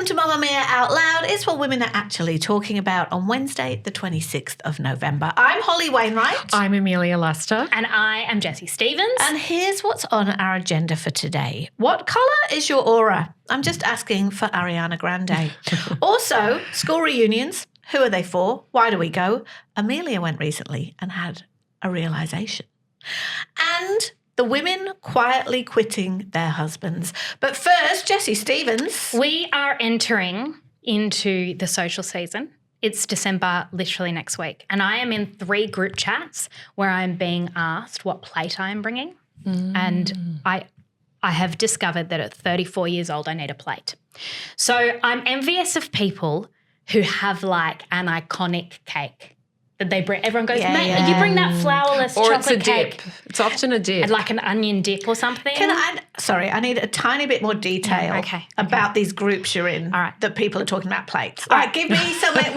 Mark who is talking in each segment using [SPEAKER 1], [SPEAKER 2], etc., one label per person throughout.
[SPEAKER 1] to Mamamia Out Loud. It's what women are actually talking about on Wednesday, the 26th of November. I'm Holly Wainwright.
[SPEAKER 2] I'm Amelia Luster.
[SPEAKER 3] And I am Jessie Stevens.
[SPEAKER 1] And here's what's on our agenda for today. What colour is your aura? I'm just asking for Ariana Grande. Also, school reunions. Who are they for? Why do we go? Amelia went recently and had a realisation. And the women quietly quitting their husbands. But first, Jessie Stevens.
[SPEAKER 3] We are entering into the social season. It's December, literally next week. And I am in 3 group chats where I'm being asked what plate I am bringing. And I have discovered that at 34 years old, I need a plate. So I'm envious of people who have like an iconic cake that they bring. Everyone goes, mate, you bring that flourless
[SPEAKER 2] or
[SPEAKER 3] chocolate
[SPEAKER 2] it's a
[SPEAKER 3] cake.
[SPEAKER 2] dip. It's often a dip.
[SPEAKER 3] And like an onion dip or something.
[SPEAKER 1] I need a tiny bit more detail about these groups you're in that people are talking about plates. All right, give me something.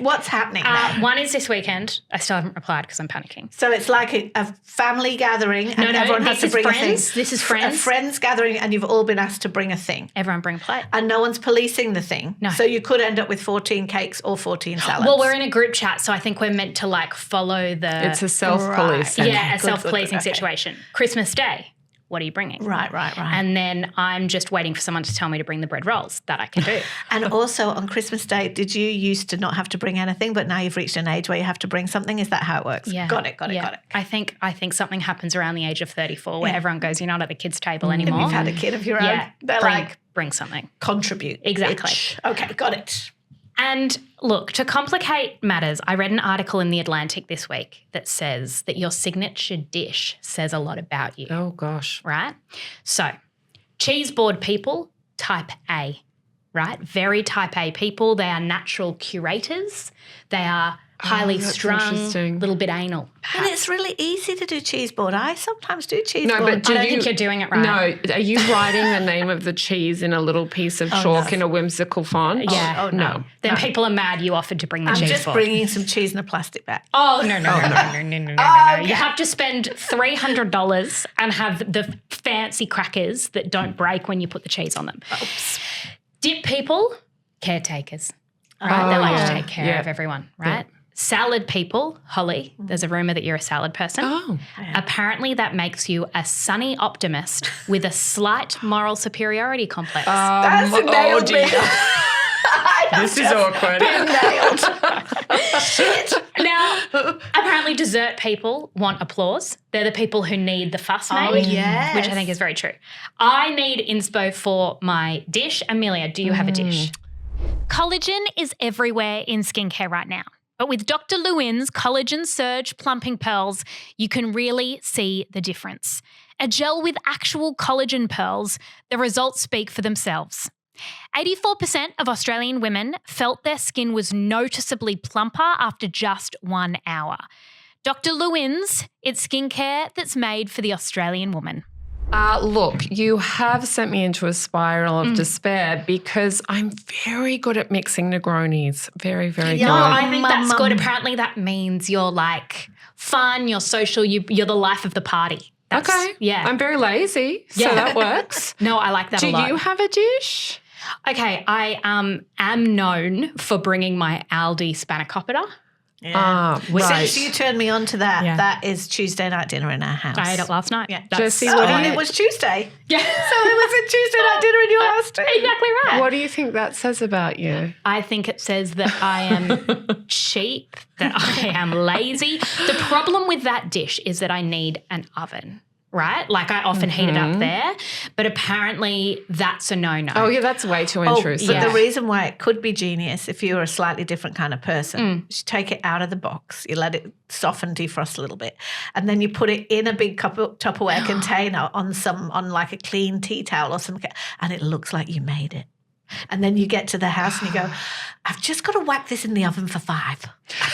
[SPEAKER 1] What's happening now?
[SPEAKER 3] One is this weekend. I still haven't replied because I'm panicking.
[SPEAKER 1] So it's like a family gathering and everyone has to bring a thing.
[SPEAKER 3] This is friends.
[SPEAKER 1] A friends gathering and you've all been asked to bring a thing.
[SPEAKER 3] Everyone bring a plate.
[SPEAKER 1] And no one's policing the thing.
[SPEAKER 3] No.
[SPEAKER 1] So you could end up with 14 cakes or 14 salads.
[SPEAKER 3] Well, we're in a group chat, so I think we're meant to like follow the...
[SPEAKER 2] It's a self-policing.
[SPEAKER 3] Yeah, a self-policing situation. Christmas Day, what are you bringing?
[SPEAKER 1] Right.
[SPEAKER 3] And then I'm just waiting for someone to tell me to bring the bread rolls that I can do.
[SPEAKER 1] And also on Christmas Day, did you used to not have to bring anything, but now you've reached an age where you have to bring something? Is that how it works?
[SPEAKER 3] Yeah.
[SPEAKER 1] Got it.
[SPEAKER 3] I think something happens around the age of 34 where everyone goes, you're not at the kids' table anymore.
[SPEAKER 1] If you've had a kid of your own, they're
[SPEAKER 3] bring something.
[SPEAKER 1] Contribute.
[SPEAKER 3] Exactly.
[SPEAKER 1] Okay, got it.
[SPEAKER 3] And look, to complicate matters, I read an article in The Atlantic this week that says that your signature dish says a lot about you.
[SPEAKER 2] Oh, gosh.
[SPEAKER 3] Right? So, cheese board people, type A, right? Very type A people. They are natural curators. They are highly strung, a little bit anal, perhaps.
[SPEAKER 1] And it's really easy to do cheese board. I sometimes do cheese
[SPEAKER 2] No,
[SPEAKER 1] board.
[SPEAKER 2] but
[SPEAKER 3] I don't think you're doing it right.
[SPEAKER 2] No, are you writing the name of the cheese in a little piece of chalk in a whimsical font?
[SPEAKER 3] Yeah.
[SPEAKER 1] No.
[SPEAKER 3] Then people are mad you offered to bring the cheese board.
[SPEAKER 1] I'm just bringing some cheese in a plastic bag.
[SPEAKER 3] Oh, no. Okay. You have to spend $300 and have the fancy crackers that don't break when you put the cheese on them.
[SPEAKER 1] Oops.
[SPEAKER 3] Dip people, caretakers, right? They like to take care of everyone, right? Yeah. Salad people, Holly, there's a rumour that you're a salad person.
[SPEAKER 2] Oh.
[SPEAKER 3] Apparently that makes you a sunny optimist with a slight moral superiority complex.
[SPEAKER 1] That's nailed me.
[SPEAKER 2] This is awkward.
[SPEAKER 1] Shit.
[SPEAKER 3] Now, apparently dessert people want applause. They're the people who need the fuss made, which I think is very true. I need inspo for my dish. Amelia, do you have a dish? Collagen is everywhere in skincare right now. But with Dr. Lewin's Collagen Surge Plumping Pearls, you can really see the difference. A gel with actual collagen pearls, the results speak for themselves. 84% of Australian women felt their skin was noticeably plumper after just 1 hour. Dr. Lewin's, it's skincare that's made for the Australian woman.
[SPEAKER 2] Look, you have sent me into a spiral of despair because I'm very good at mixing Negronis. Very, very good.
[SPEAKER 3] No, I think that's good. Apparently that means you're like fun, you're social, you're the life of the party.
[SPEAKER 2] Okay.
[SPEAKER 3] Yeah.
[SPEAKER 2] I'm very lazy, so that works.
[SPEAKER 3] No, I like that a lot.
[SPEAKER 2] Do you have a dish?
[SPEAKER 3] Okay, I am known for bringing my Aldi spanakopita.
[SPEAKER 1] Yeah.
[SPEAKER 2] Right.
[SPEAKER 1] Since you turned me on to that, that is Tuesday night dinner in our house.
[SPEAKER 3] I ate it last night. Yeah.
[SPEAKER 2] Jessie,
[SPEAKER 1] it was Tuesday.
[SPEAKER 3] Yeah.
[SPEAKER 1] So it was a Tuesday night dinner in your house too.
[SPEAKER 3] Exactly right.
[SPEAKER 2] What do you think that says about you?
[SPEAKER 3] I think it says that I am cheap, that I am lazy. The problem with that dish is that I need an oven. Right? Like I often heat it up there, but apparently that's a no-no.
[SPEAKER 2] Oh, yeah, that's way too intrusive.
[SPEAKER 1] But the reason why it could be genius if you were a slightly different kind of person, you take it out of the box, you let it soften, defrost a little bit, and then you put it in a big Tupperware container on like a clean tea towel or something, and it looks like you made it. And then you get to the house and you go, I've just got to whack this in the oven for 5.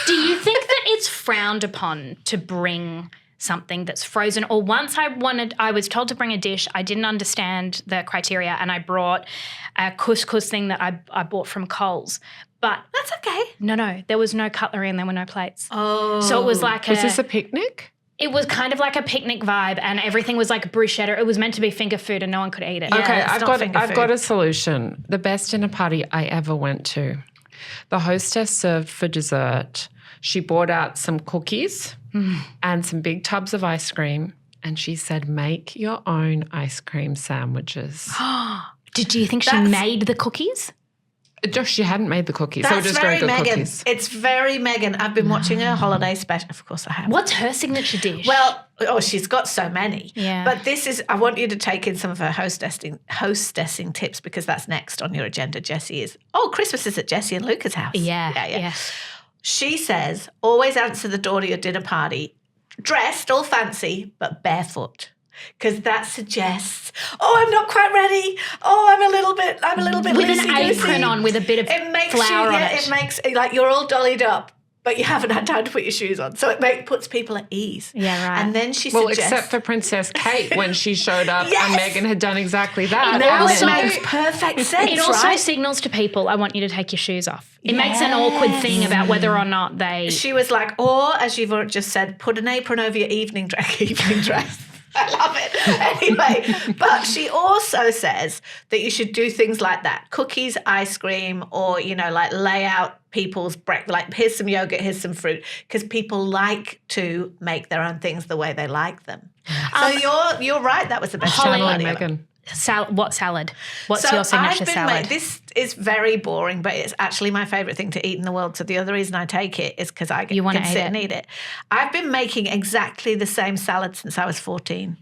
[SPEAKER 3] Do you think that it's frowned upon to bring something that's frozen? Or once I was told to bring a dish, I didn't understand the criteria and I brought a couscous thing that I bought from Coles. But
[SPEAKER 1] that's okay.
[SPEAKER 3] No, there was no cutlery and there were no plates.
[SPEAKER 1] Oh.
[SPEAKER 3] So it was like
[SPEAKER 2] Was this a picnic?
[SPEAKER 3] It was kind of like a picnic vibe and everything was like bruschetta. It was meant to be finger food and no one could eat it.
[SPEAKER 1] Yeah,
[SPEAKER 2] Okay,
[SPEAKER 1] it's
[SPEAKER 2] I've
[SPEAKER 1] not
[SPEAKER 2] got a solution. The best dinner party I ever went to. The hostess served for dessert. She brought out some cookies and some big tubs of ice cream, and she said, make your own ice cream sandwiches.
[SPEAKER 3] Do you think she made the cookies?
[SPEAKER 2] Just she hadn't made the cookies. They were
[SPEAKER 1] That's
[SPEAKER 2] just
[SPEAKER 1] very
[SPEAKER 2] very good
[SPEAKER 1] Megan.
[SPEAKER 2] cookies.
[SPEAKER 1] It's very Megan. I've been watching her holiday special. Of course I have.
[SPEAKER 3] What's her signature dish?
[SPEAKER 1] Well, she's got so many.
[SPEAKER 3] Yeah.
[SPEAKER 1] But I want you to take in some of her hostessing tips because that's next on your agenda, Jessie, Christmas is at Jessie and Luca's house.
[SPEAKER 3] Yeah.
[SPEAKER 1] She says, always answer the door to your dinner party, dressed all fancy, but barefoot. Because that suggests, I'm not quite ready. I'm a little bit
[SPEAKER 3] with an
[SPEAKER 1] loosey-goosey.
[SPEAKER 3] apron on with a bit of flour on it.
[SPEAKER 1] It makes like you're all dollied up, but you haven't had time to put your shoes on. So it puts people at ease.
[SPEAKER 3] Yeah, right.
[SPEAKER 1] And then she
[SPEAKER 2] Well,
[SPEAKER 1] suggests,
[SPEAKER 2] except for Princess Kate when she showed up
[SPEAKER 1] Yes!
[SPEAKER 2] and Megan had done exactly that.
[SPEAKER 1] now
[SPEAKER 3] also-
[SPEAKER 1] it makes perfect sense,
[SPEAKER 3] It also
[SPEAKER 1] right? signals
[SPEAKER 3] signals to people, I want you to take your shoes off. It makes an awkward thing about whether or not they...
[SPEAKER 1] She was like, or as you've just said, put an apron over your evening dress. I love it. Anyway, but she also says that you should do things like that. Cookies, ice cream, or, like lay out people's breakfast. Like, here's some yogurt, here's some fruit. Because people like to make their own things the way they like them. So you're right. That was the best
[SPEAKER 3] Holly-
[SPEAKER 1] challenge.
[SPEAKER 2] Megan.
[SPEAKER 3] What salad? What's
[SPEAKER 1] So
[SPEAKER 3] your signature
[SPEAKER 1] I've been
[SPEAKER 3] salad?
[SPEAKER 1] this is very boring, but it's actually my favourite thing to eat in the world. So the other reason I take it is because I
[SPEAKER 3] You wanna
[SPEAKER 1] can
[SPEAKER 3] eat
[SPEAKER 1] sit
[SPEAKER 3] it.
[SPEAKER 1] and eat it. I've been making exactly the same salad since I was 14,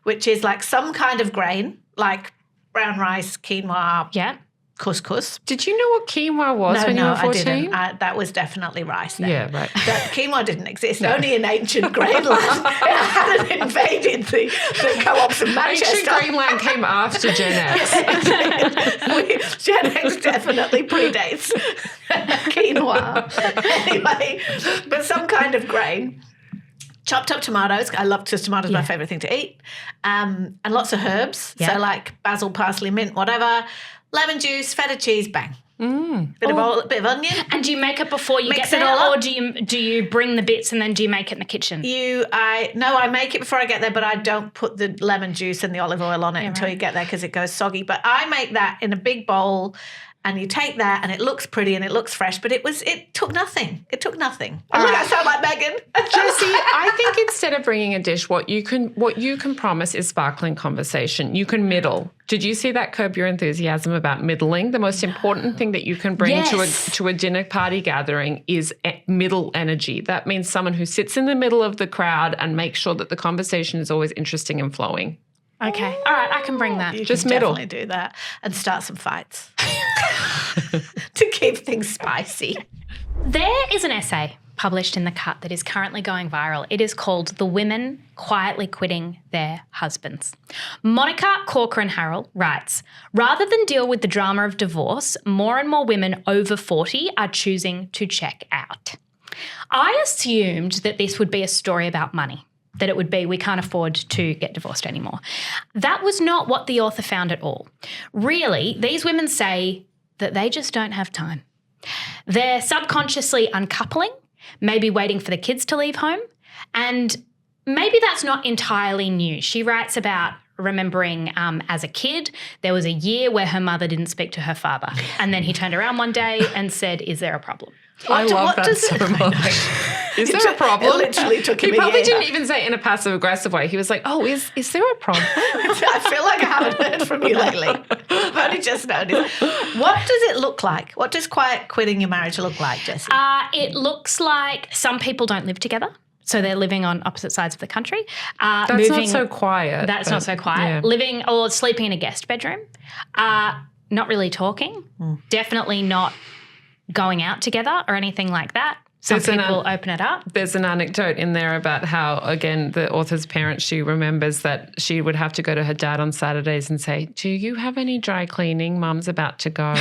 [SPEAKER 1] which is like some kind of grain, like brown rice, quinoa,
[SPEAKER 3] Yeah.
[SPEAKER 1] couscous.
[SPEAKER 2] Did you know what quinoa was when you were 14?
[SPEAKER 1] I didn't. That was definitely rice then.
[SPEAKER 2] Yeah, right.
[SPEAKER 1] Quinoa didn't exist. Only in ancient Grainland. It hadn't invaded the co-ops of Manchester.
[SPEAKER 2] Ancient Greenland came after Gen X.
[SPEAKER 1] Gen X definitely predates quinoa. Anyway, but some kind of grain. Chopped up tomatoes. I love tomatoes. My favourite thing to eat. And lots of herbs.
[SPEAKER 3] Yeah.
[SPEAKER 1] So like basil, parsley, mint, whatever. Lemon juice, feta cheese, bang. Bit of onion.
[SPEAKER 3] And do you make it before you
[SPEAKER 1] Mix
[SPEAKER 3] get
[SPEAKER 1] it
[SPEAKER 3] there,
[SPEAKER 1] all
[SPEAKER 3] or
[SPEAKER 1] up.
[SPEAKER 3] do you bring the bits and then do you make it in the kitchen?
[SPEAKER 1] I make it before I get there, but I don't put the lemon juice and the olive oil on it until you get there because it goes soggy. But I make that in a big bowl, and you take that, and it looks pretty and it looks fresh. But it took nothing. It took nothing. I sound like Megan.
[SPEAKER 2] Jessie, I think instead of bringing a dish, what you can promise is sparkling conversation. You can middle. Did you see that Curb Your Enthusiasm about middling? The most important thing that you can bring
[SPEAKER 3] Yes.
[SPEAKER 2] to a dinner party gathering is middle energy. That means someone who sits in the middle of the crowd and makes sure that the conversation is always interesting and flowing.
[SPEAKER 3] Okay. All right, I can bring that.
[SPEAKER 1] You
[SPEAKER 2] Just
[SPEAKER 1] can
[SPEAKER 2] middle.
[SPEAKER 1] definitely do that and start some fights to keep things spicy.
[SPEAKER 3] There is an essay published in The Cut that is currently going viral. It is called The Women Quietly Quitting Their Husbands. Monica Corcoran-Harrell writes, rather than deal with the drama of divorce, more and more women over 40 are choosing to check out. I assumed that this would be a story about money, that it would be we can't afford to get divorced anymore. That was not what the author found at all. Really, these women say that they just don't have time. They're subconsciously uncoupling, maybe waiting for the kids to leave home, and maybe that's not entirely new. She writes about remembering as a kid, there was a year where her mother didn't speak to her father, and then he turned around one day and said, is there a problem?
[SPEAKER 2] I love that so much. Is there a problem?
[SPEAKER 1] It literally took him
[SPEAKER 2] He
[SPEAKER 1] a
[SPEAKER 2] probably
[SPEAKER 1] year.
[SPEAKER 2] didn't even say it in a passive-aggressive way. He was like, oh, is there a problem?
[SPEAKER 1] I feel like I haven't heard from you lately. I've only just noticed. What does it look like? What does quiet quitting your marriage look like, Jessie?
[SPEAKER 3] It looks like some people don't live together. So they're living on opposite sides of the country.
[SPEAKER 2] That's
[SPEAKER 3] moving,
[SPEAKER 2] not so quiet.
[SPEAKER 3] That's
[SPEAKER 2] but-
[SPEAKER 3] not so quiet.
[SPEAKER 2] yeah.
[SPEAKER 3] Living or sleeping in a guest bedroom. Not really talking. Definitely not going out together or anything like that. Some
[SPEAKER 2] There's an
[SPEAKER 3] people open it up.
[SPEAKER 2] There's an anecdote in there about how, again, the author's parents, she remembers that she would have to go to her dad on Saturdays and say, do you have any dry cleaning? Mum's about to go.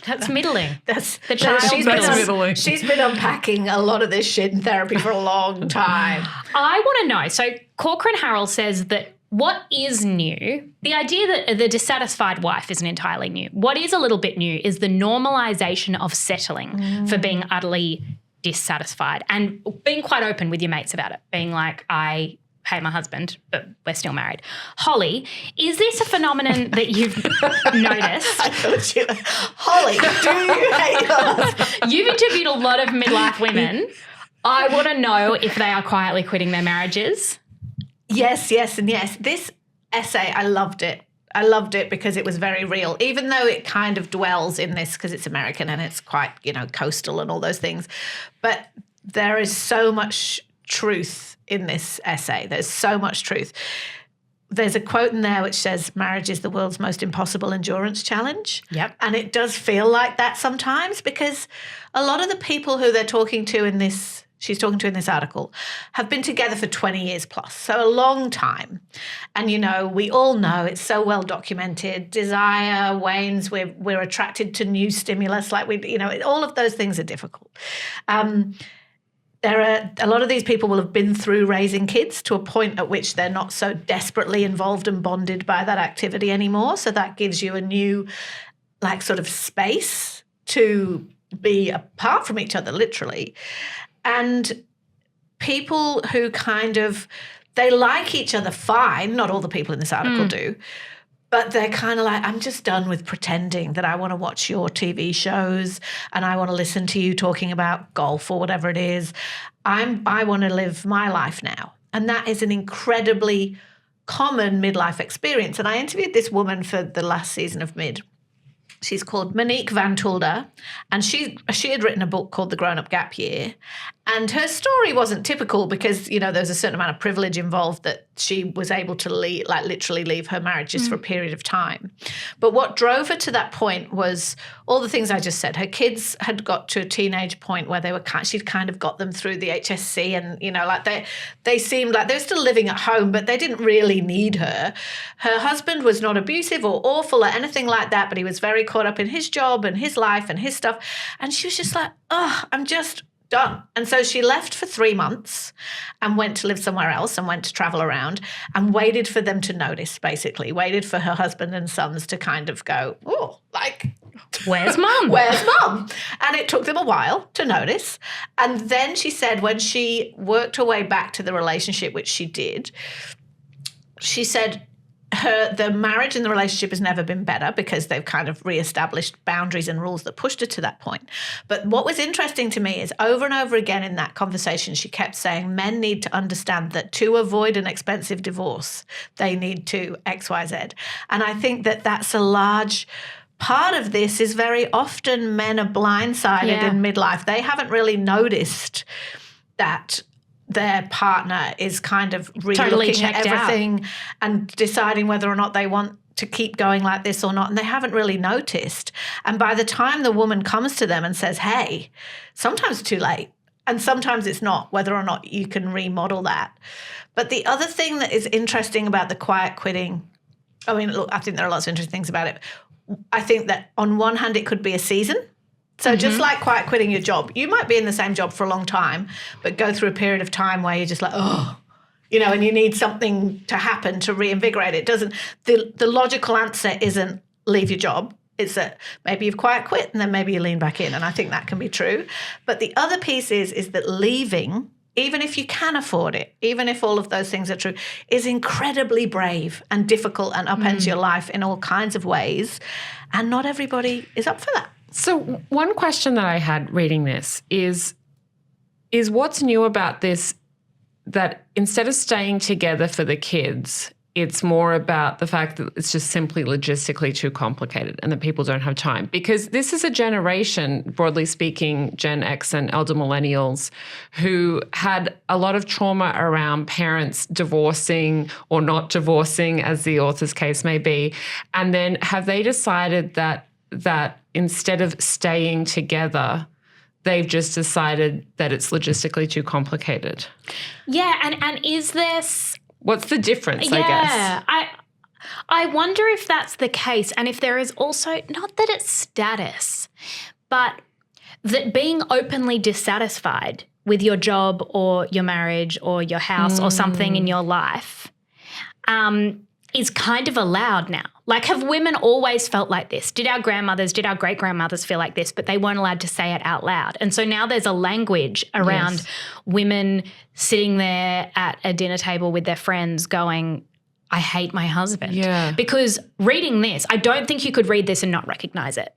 [SPEAKER 3] That's middling.
[SPEAKER 1] That's
[SPEAKER 3] The child
[SPEAKER 1] she's
[SPEAKER 2] That's
[SPEAKER 1] been
[SPEAKER 2] middling.
[SPEAKER 1] she's been unpacking a lot of this shit in therapy for a long time.
[SPEAKER 3] I want to know. So Corcoran-Harrell says that what is new, the idea that the dissatisfied wife isn't entirely new. What is a little bit new is the normalization of settling for being utterly dissatisfied, and being quite open with your mates about it, being like, I hate my husband, but we're still married. Holly, is this a phenomenon that you've noticed?
[SPEAKER 1] I thought you, Holly, do you hate your husband?
[SPEAKER 3] You've interviewed a lot of midlife women. I want to know if they are quietly quitting their marriages.
[SPEAKER 1] Yes, and yes. This essay, I loved it. I loved it because it was very real, even though it kind of dwells in this because it's American and it's quite, coastal and all those things. But there is so much truth in this essay. There's so much truth. There's a quote in there which says, marriage is the world's most impossible endurance challenge.
[SPEAKER 3] Yep.
[SPEAKER 1] And it does feel like that sometimes because a lot of the people who they're talking to in this, she's talking to in this article, have been together for 20 years plus, so a long time. And, we all know it's so well documented. Desire wanes, we're attracted to new stimulus, like all of those things are difficult. There are a lot of these people will have been through raising kids to a point at which they're not so desperately involved and bonded by that activity anymore. So that gives you a new, sort of space to be apart from each other, literally. And people who they like each other fine, not all the people in this article do, but they're kind of like, I'm just done with pretending that I want to watch your TV shows and I want to listen to you talking about golf or whatever it is. I want to live my life now. And that is an incredibly common midlife experience. And I interviewed this woman for the last season of Mid. She's called Monique Van Tulder, and she had written a book called The Grown-Up Gap Year. And her story wasn't typical because, there was a certain amount of privilege involved that she was able to literally leave her marriage just for a period of time. But what drove her to that point was all the things I just said. Her kids had got to a teenage point where she'd kind of got them through the HSC and, they seemed like they were still living at home, but they didn't really need her. Her husband was not abusive or awful or anything like that, but he was very caught up in his job and his life and his stuff. And she was just like, I'm just done. And so she left for 3 months and went to live somewhere else and went to travel around and waited for them to notice, basically, waited for her husband and sons to kind of go,
[SPEAKER 3] where's mum?
[SPEAKER 1] Where's mum? And it took them a while to notice. And then she said when she worked her way back to the relationship, which she did, she said the marriage and the relationship has never been better because they've kind of reestablished boundaries and rules that pushed her to that point. But what was interesting to me is over and over again in that conversation, she kept saying men need to understand that to avoid an expensive divorce, they need to X, Y, Z. And I think that that's a large part of this is very often men are blindsided in midlife. They haven't really noticed that their partner is kind of
[SPEAKER 3] totally
[SPEAKER 1] looking at everything
[SPEAKER 3] out
[SPEAKER 1] and deciding whether or not they want to keep going like this or not, and they haven't really noticed. And by the time the woman comes to them and says, hey, sometimes it's too late, and sometimes it's not, whether or not you can remodel that. But the other thing that is interesting about the quiet quitting, I think there are lots of interesting things about it. I think that on one hand, it could be a season. So just like quiet quitting your job, you might be in the same job for a long time, but go through a period of time where you're just like, and you need something to happen to reinvigorate it. The logical answer isn't leave your job. It's that maybe you've quiet quit and then maybe you lean back in. And I think that can be true. But the other piece is that leaving, even if you can afford it, even if all of those things are true, is incredibly brave and difficult and upends your life in all kinds of ways. And not everybody is up for that.
[SPEAKER 2] So one question that I had reading this is what's new about this, that instead of staying together for the kids, it's more about the fact that it's just simply logistically too complicated and that people don't have time. Because this is a generation, broadly speaking, Gen X and elder millennials, who had a lot of trauma around parents divorcing or not divorcing, as the author's case may be. And then have they decided that instead of staying together, they've just decided that it's logistically too complicated?
[SPEAKER 3] Yeah, and is this...
[SPEAKER 2] What's the difference, I guess?
[SPEAKER 3] I wonder if that's the case, and if there is also, not that it's status, but that being openly dissatisfied with your job or your marriage or your house or something in your life is kind of allowed now. Like, have women always felt like this? Did our grandmothers, did our great-grandmothers feel like this, but they weren't allowed to say it out loud? And so now there's a language around women sitting there at a dinner table with their friends going, I hate my husband.
[SPEAKER 2] Yeah.
[SPEAKER 3] Because reading this, I don't think you could read this and not recognize it.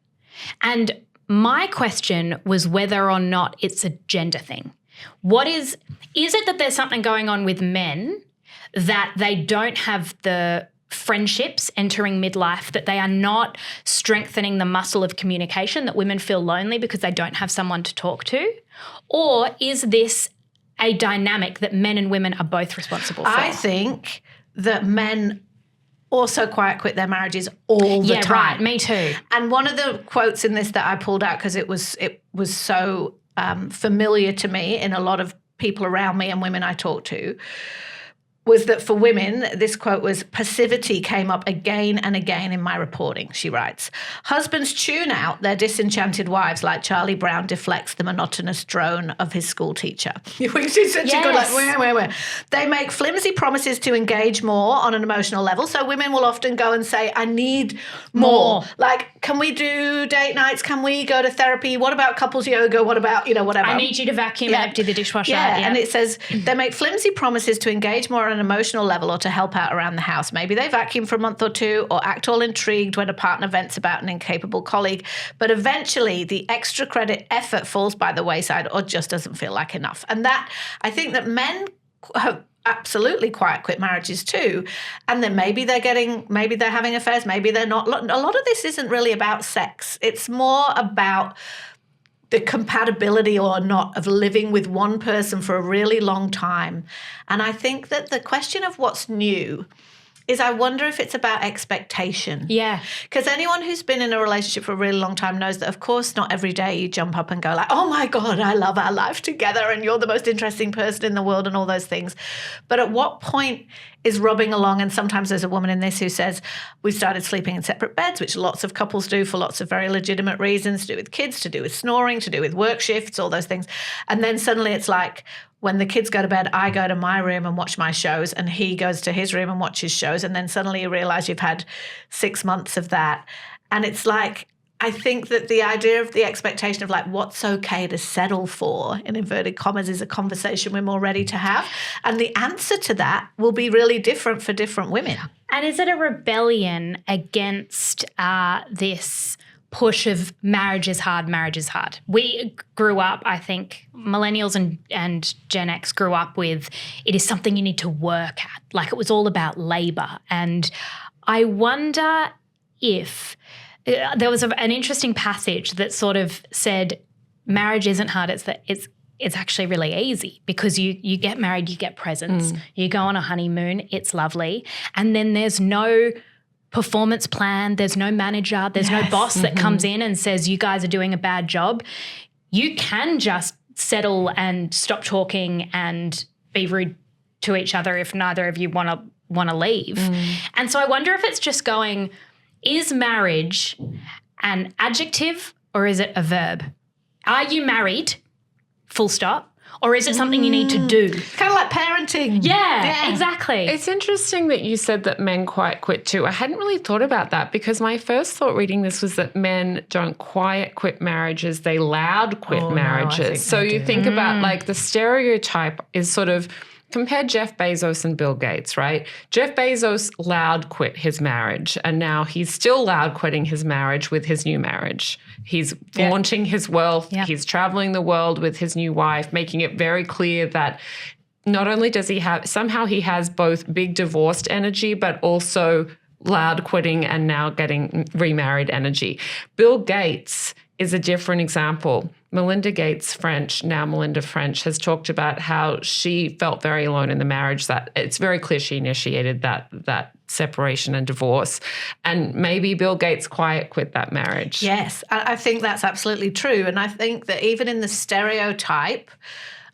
[SPEAKER 3] And my question was whether or not it's a gender thing. Is it that there's something going on with men that they don't have the friendships entering midlife, that they are not strengthening the muscle of communication, that women feel lonely because they don't have someone to talk to? Or is this a dynamic that men and women are both responsible for?
[SPEAKER 1] I think that men also quiet quit their marriages all the time.
[SPEAKER 3] Right, me too.
[SPEAKER 1] And one of the quotes in this that I pulled out because it was so familiar to me in a lot of people around me and women I talk to was that for women, this quote was, passivity came up again and again in my reporting, she writes. Husbands tune out their disenchanted wives like Charlie Brown deflects the monotonous drone of his school teacher. Which is such a good, like, where. They make flimsy promises to engage more on an emotional level. So women will often go and say, I need more. Like, can we do date nights? Can we go to therapy? What about couples yoga? What about, whatever?
[SPEAKER 3] I need you to vacuum and empty the dishwasher.
[SPEAKER 1] Yeah, and it says they make flimsy promises to engage more on an emotional level or to help out around the house. Maybe they vacuum for a month or two or act all intrigued when a partner vents about an incapable colleague. But eventually the extra credit effort falls by the wayside or just doesn't feel like enough. And that, I think that men have absolutely quiet quit marriages too. And then maybe they're having affairs, maybe they're not. A lot of this isn't really about sex. It's more about the compatibility or not of living with one person for a really long time. And I think that the question of what's new is I wonder if it's about expectation.
[SPEAKER 3] Yeah.
[SPEAKER 1] Because anyone who's been in a relationship for a really long time knows that, of course, not every day you jump up and go like, oh, my God, I love our life together and you're the most interesting person in the world and all those things. But at what point is rubbing along, and sometimes there's a woman in this who says, we started sleeping in separate beds, which lots of couples do for lots of very legitimate reasons, to do with kids, to do with snoring, to do with work shifts, all those things. And then suddenly it's like, when the kids go to bed, I go to my room and watch my shows, and he goes to his room and watches shows. And then suddenly you realize you've had 6 months of that. And it's like, I think that the idea of the expectation of like what's okay to settle for, in inverted commas, is a conversation we're more ready to have. And the answer to that will be really different for different women.
[SPEAKER 3] And is it a rebellion against this push of marriage is hard, marriage is hard? We grew up, I think, millennials and Gen X grew up with it is something you need to work at. Like it was all about labor. And I wonder if there was an interesting passage that sort of said marriage isn't hard, it's actually really easy because you get married, you get presents, you go on a honeymoon, it's lovely. And then there's no performance plan, there's no manager, there's no boss that comes in and says you guys are doing a bad job. You can just settle and stop talking and be rude to each other if neither of you want to leave. And so I wonder if it's just going, is marriage an adjective or is it a verb? Are you married? Full stop. Or is it something you need to do?
[SPEAKER 1] Kind of like parenting.
[SPEAKER 3] Yeah, exactly.
[SPEAKER 2] It's interesting that you said that men quiet quit too. I hadn't really thought about that because my first thought reading this was that men don't quiet quit marriages, they loud quit marriages. So you think about like the stereotype is sort of, compare Jeff Bezos and Bill Gates, right? Jeff Bezos loud quit his marriage and now he's still loud quitting his marriage with his new marriage. He's flaunting his wealth. He's traveling the world with his new wife, making it very clear that not only does he have, somehow he has both big divorced energy, but also loud quitting and now getting remarried energy. Bill Gates is a different example. Melinda Gates French, now Melinda French, has talked about how she felt very alone in the marriage, that it's very clear she initiated that separation and divorce. And maybe Bill Gates quiet quit that marriage.
[SPEAKER 1] Yes, I think that's absolutely true. And I think that even in the stereotype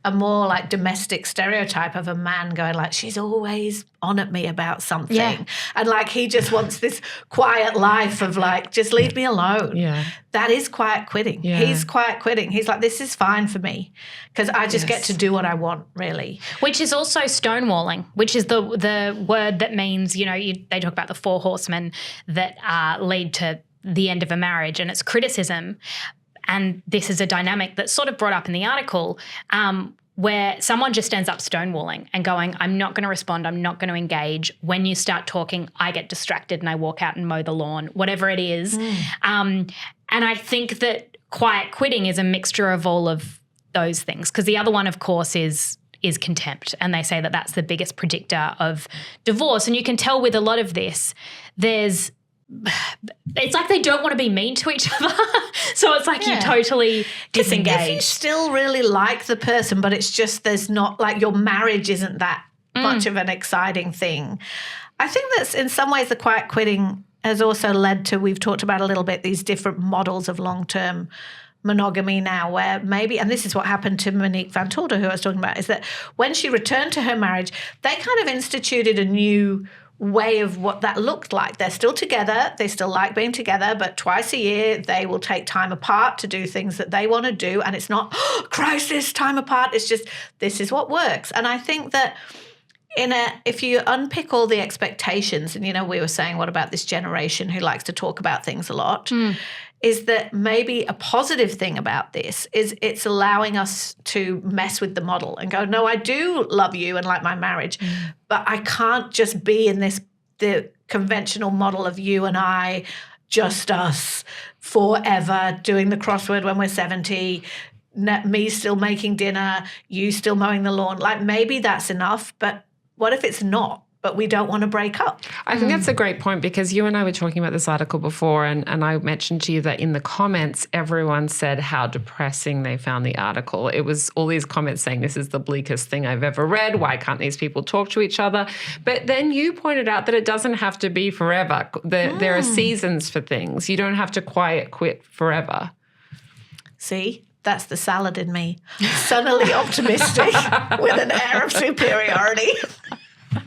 [SPEAKER 1] a more like domestic stereotype of a man going like, she's always on at me about something.
[SPEAKER 3] Yeah.
[SPEAKER 1] And like he just wants this quiet life of like, just leave me alone.
[SPEAKER 2] Yeah.
[SPEAKER 1] That is quiet quitting.
[SPEAKER 2] Yeah.
[SPEAKER 1] He's quiet quitting. He's like, this is fine for me because I just get to do what I want, really.
[SPEAKER 3] Which is also stonewalling, which is the word that means, they talk about the 4 horsemen that lead to the end of a marriage, and it's criticism. And this is a dynamic that's sort of brought up in the article where someone just ends up stonewalling and going, I'm not going to respond, I'm not going to engage. When you start talking, I get distracted and I walk out and mow the lawn, whatever it is. And I think that quiet quitting is a mixture of all of those things, because the other one, of course, is contempt. And they say that that's the biggest predictor of divorce. And you can tell with a lot of this, it's like they don't want to be mean to each other. So it's like you totally disengage.
[SPEAKER 1] If you still really like the person, but it's just there's not like your marriage isn't that much of an exciting thing. I think that's in some ways the quiet quitting has also led to, we've talked about a little bit, these different models of long-term monogamy now where maybe, and this is what happened to Monique Van Tolder, who I was talking about, is that when she returned to her marriage, they kind of instituted a new way of what that looked like. They're still together. They still like being together, but twice a year they will take time apart to do things that they want to do. And it's not, crisis, time apart. It's just, this is what works. And I think that if you unpick all the expectations, and, we were saying, what about this generation who likes to talk about things a lot, is that maybe a positive thing about this is it's allowing us to mess with the model and go, no, I do love you and like my marriage, but I can't just be in the conventional model of you and I, just us, forever, doing the crossword when we're 70, me still making dinner, you still mowing the lawn. Like maybe that's enough, but what if it's not? But we don't want to break up.
[SPEAKER 2] I think that's a great point, because you and I were talking about this article before, and I mentioned to you that in the comments, everyone said how depressing they found the article. It was all these comments saying, this is the bleakest thing I've ever read. Why can't these people talk to each other? But then you pointed out that it doesn't have to be forever. There are seasons for things. You don't have to quiet quit forever.
[SPEAKER 1] See? That's the salad in me. Sunnily optimistic with an air of superiority. It's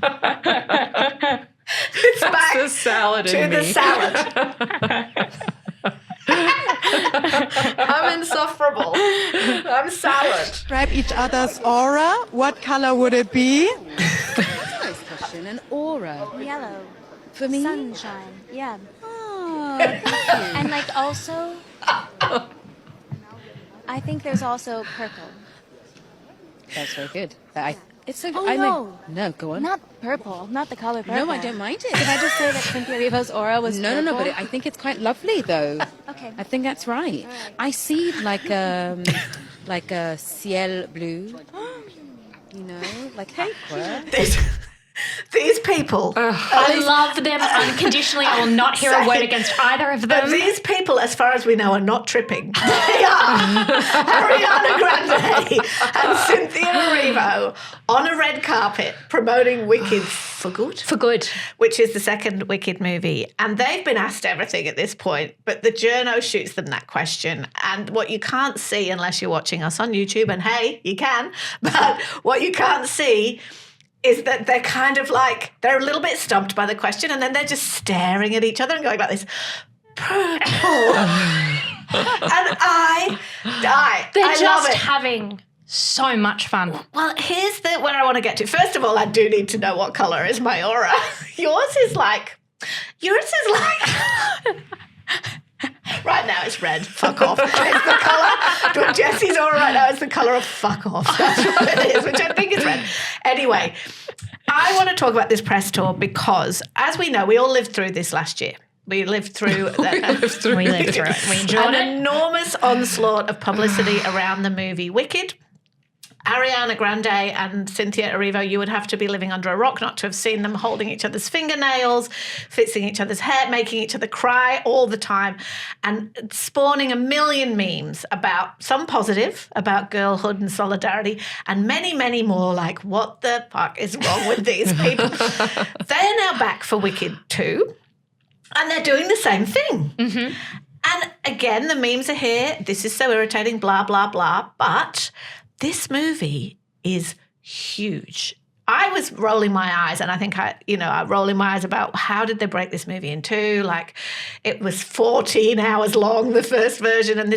[SPEAKER 1] back
[SPEAKER 2] the salad
[SPEAKER 1] to
[SPEAKER 2] in
[SPEAKER 1] the
[SPEAKER 2] me.
[SPEAKER 1] salad. I'm insufferable. I'm salad.
[SPEAKER 4] Describe each other's aura. What color would it be?
[SPEAKER 5] Nice question. An aura.
[SPEAKER 6] Yellow.
[SPEAKER 5] For me?
[SPEAKER 6] Sunshine. Yeah.
[SPEAKER 5] Oh, thank you.
[SPEAKER 6] And like also, I think there's also purple.
[SPEAKER 5] That's very good. It's a.
[SPEAKER 6] No.
[SPEAKER 5] No, go on.
[SPEAKER 6] Not purple. Not the color purple.
[SPEAKER 5] No, I don't mind it.
[SPEAKER 6] Did I just say that Cynthia Erivo's aura was
[SPEAKER 5] No,
[SPEAKER 6] purple?
[SPEAKER 5] but I think it's quite lovely, though.
[SPEAKER 6] Okay.
[SPEAKER 5] I think that's right. I see like a ciel bleu. Like aqua.
[SPEAKER 1] These people.
[SPEAKER 3] I love them unconditionally. I will not hear a word against either of
[SPEAKER 1] But
[SPEAKER 3] them.
[SPEAKER 1] these people, as far as we know, are not tripping. They are Ariana Grande and Cynthia Erivo on a red carpet promoting Wicked for good.
[SPEAKER 3] For good.
[SPEAKER 1] Which is the second Wicked movie. And they've been asked everything at this point, but the journo shoots them that question. And what you can't see unless you're watching us on YouTube, and hey, you can, but what you can't see is that they're kind of like, they're a little bit stumped by the question, and then they're just staring at each other and going like this, purple. And I die.
[SPEAKER 3] They're
[SPEAKER 1] I
[SPEAKER 3] just
[SPEAKER 1] love it.
[SPEAKER 3] having so much fun.
[SPEAKER 1] Well, here's where I want to get to. First of all, I do need to know what colour is my aura. Yours is like... Right now it's red. Fuck off. It's the colour. Jessie's aura right now is the colour of fuck off. That's what it is, which I think is red. Anyway, I want to talk about this press tour because, as we know, we all lived through this last year. We lived through
[SPEAKER 3] We lived through it. We enjoyed
[SPEAKER 1] an
[SPEAKER 3] it.
[SPEAKER 1] enormous onslaught of publicity around the movie Wicked. Ariana Grande and Cynthia Erivo, you would have to be living under a rock not to have seen them holding each other's fingernails, fixing each other's hair, making each other cry all the time, and spawning a million memes about some positive, about girlhood and solidarity, and many, many more like, what the fuck is wrong with these people? They're now back for Wicked 2, and they're doing the same thing. And again, the memes are here. This is so irritating, blah, blah, blah. But this movie is huge. I was rolling my eyes, and I think I'm rolling my eyes about how did they break this movie in two? Like, it was 14 hours long, the first version, and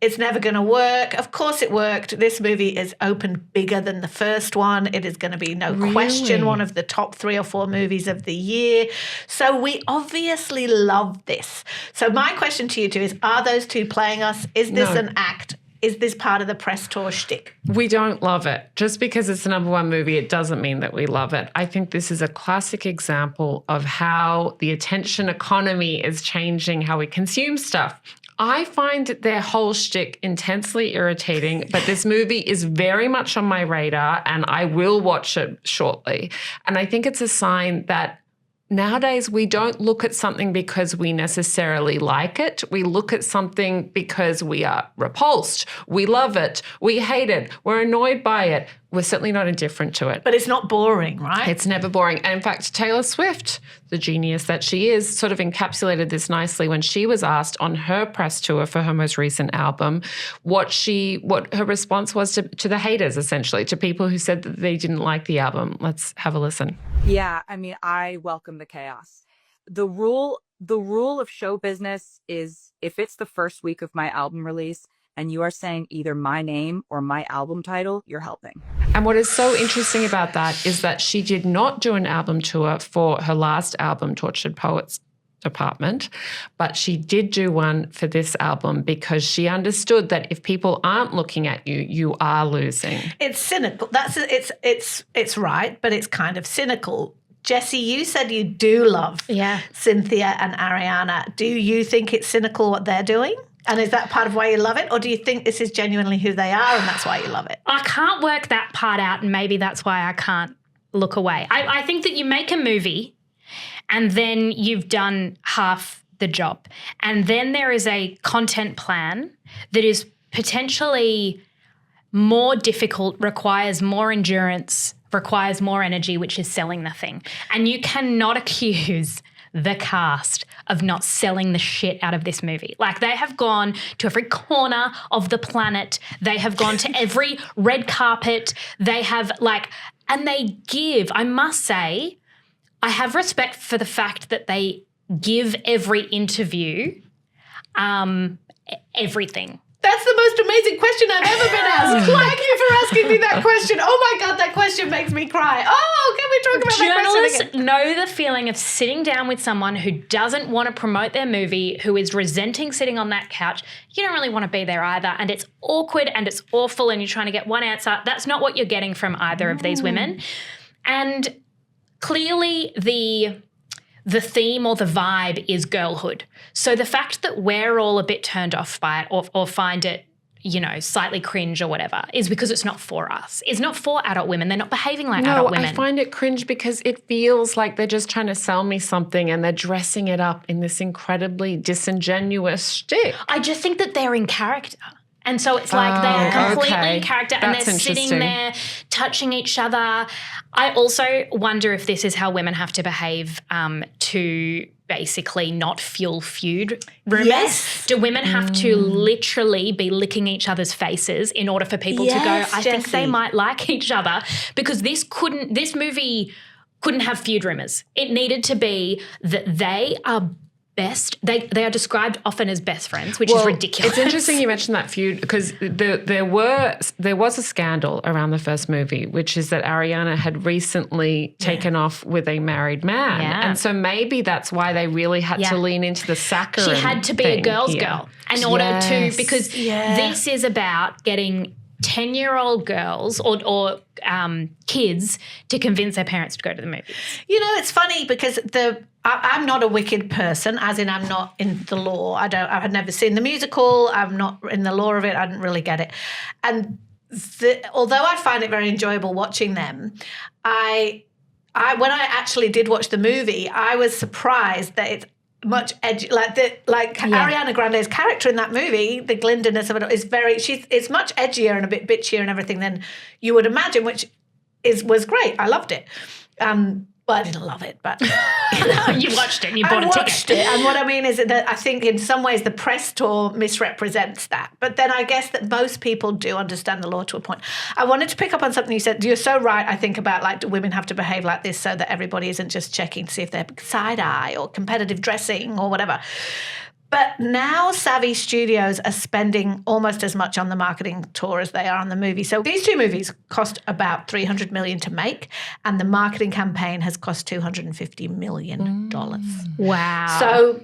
[SPEAKER 1] it's never going to work. Of course it worked. This movie is opened bigger than the first one. It is going to be, no question, one of the top 3 or 4 movies of the year. So we obviously love this. So my question to you two is, are those two playing us? Is this an act? Is this part of the press tour shtick?
[SPEAKER 2] We don't love it. Just because it's the number 1 movie, it doesn't mean that we love it. I think this is a classic example of how the attention economy is changing how we consume stuff. I find their whole shtick intensely irritating, but this movie is very much on my radar and I will watch it shortly. And I think it's a sign that nowadays we don't look at something because we necessarily like it. We look at something because we are repulsed. We love it. We hate it. We're annoyed by it. We're certainly not indifferent to it.
[SPEAKER 1] But it's not boring, right?
[SPEAKER 2] It's never boring. And in fact, Taylor Swift, the genius that she is, sort of encapsulated this nicely when she was asked on her press tour for her most recent album what her response was to the haters, essentially, to people who said that they didn't like the album. Let's have a listen.
[SPEAKER 7] Yeah, I mean, I welcome the chaos. The rule of show business is if it's the first week of my album release and you are saying either my name or my album title, you're helping.
[SPEAKER 2] And what is so interesting about that is that she did not do an album tour for her last album, Tortured Poets Department, but she did do one for this album because she understood that if people aren't looking at you, you are losing.
[SPEAKER 1] It's cynical. It's right, but it's kind of cynical. Jessie, you said you do love Cynthia and Ariana. Do you think it's cynical what they're doing? And is that part of why you love it? Or do you think this is genuinely who they are and that's why you love it?
[SPEAKER 3] I can't work that part out, and maybe that's why I can't look away. I think that you make a movie and then you've done half the job. And then there is a content plan that is potentially more difficult, requires more endurance, requires more energy, which is selling the thing. And you cannot accuse the cast of not selling the shit out of this movie. Like, they have gone to every corner of the planet. They have gone to every red carpet. They have and they give, I must say, I have respect for the fact that they give every interview everything.
[SPEAKER 1] That's the most amazing question I've ever been asked. Thank you for asking me that question. Oh my God, that question makes me cry. Oh, can we talk about that question again?
[SPEAKER 3] Journalists know the feeling of sitting down with someone who doesn't want to promote their movie, who is resenting sitting on that couch. You don't really want to be there either. And it's awkward and it's awful and you're trying to get one answer. That's not what you're getting from either of these women. And clearly the theme or the vibe is girlhood. So the fact that we're all a bit turned off by it or find it, slightly cringe or whatever is because it's not for us. It's not for adult women. They're not behaving like adult women.
[SPEAKER 2] I find it cringe because it feels like they're just trying to sell me something and they're dressing it up in this incredibly disingenuous shtick.
[SPEAKER 3] I just think that they're in character. And so it's like they're completely in character and they're sitting there touching each other. I also wonder if this is how women have to behave to basically not fuel feud rumors.
[SPEAKER 1] Yes.
[SPEAKER 3] Do women have to literally be licking each other's faces in order for people to go, I think they might like each other? Because this movie couldn't have feud rumors. It needed to be that they are best. They are described often as best friends, which is ridiculous.
[SPEAKER 2] It's interesting you mentioned that feud because there was a scandal around the first movie, which is that Ariana had recently taken off with a married man. Yeah. And so maybe that's why they really had to lean into the saccharin.
[SPEAKER 3] She had to be a girl's girl in order to, because this is about getting 10-year-old girls or kids to convince their parents to go to the movies.
[SPEAKER 1] It's funny because I'm not a wicked person, as in I'm not in the law. I had never seen the musical. I'm not in the law of it. I didn't really get it. And although I find it very enjoyable watching them, when I actually did watch the movie, I was surprised that it's much edgy, Ariana Grande's character in that movie, the glindiness of it is it's much edgier and a bit bitchier and everything than you would imagine, which was great. I loved it. Well, I didn't love it, but
[SPEAKER 3] You watched it. You bought
[SPEAKER 1] I
[SPEAKER 3] a ticket.
[SPEAKER 1] watched it. And what I mean is that I think in some ways the press tour misrepresents that. But then I guess that most people do understand the law to a point. I wanted to pick up on something you said. You're so right, I think, about like, do women have to behave like this so that everybody isn't just checking to see if they're side-eye or competitive dressing or whatever. But now savvy studios are spending almost as much on the marketing tour as they are on the movie. So these two movies cost about $300 million to make, and the marketing campaign has cost $250 million.
[SPEAKER 3] Wow.
[SPEAKER 1] So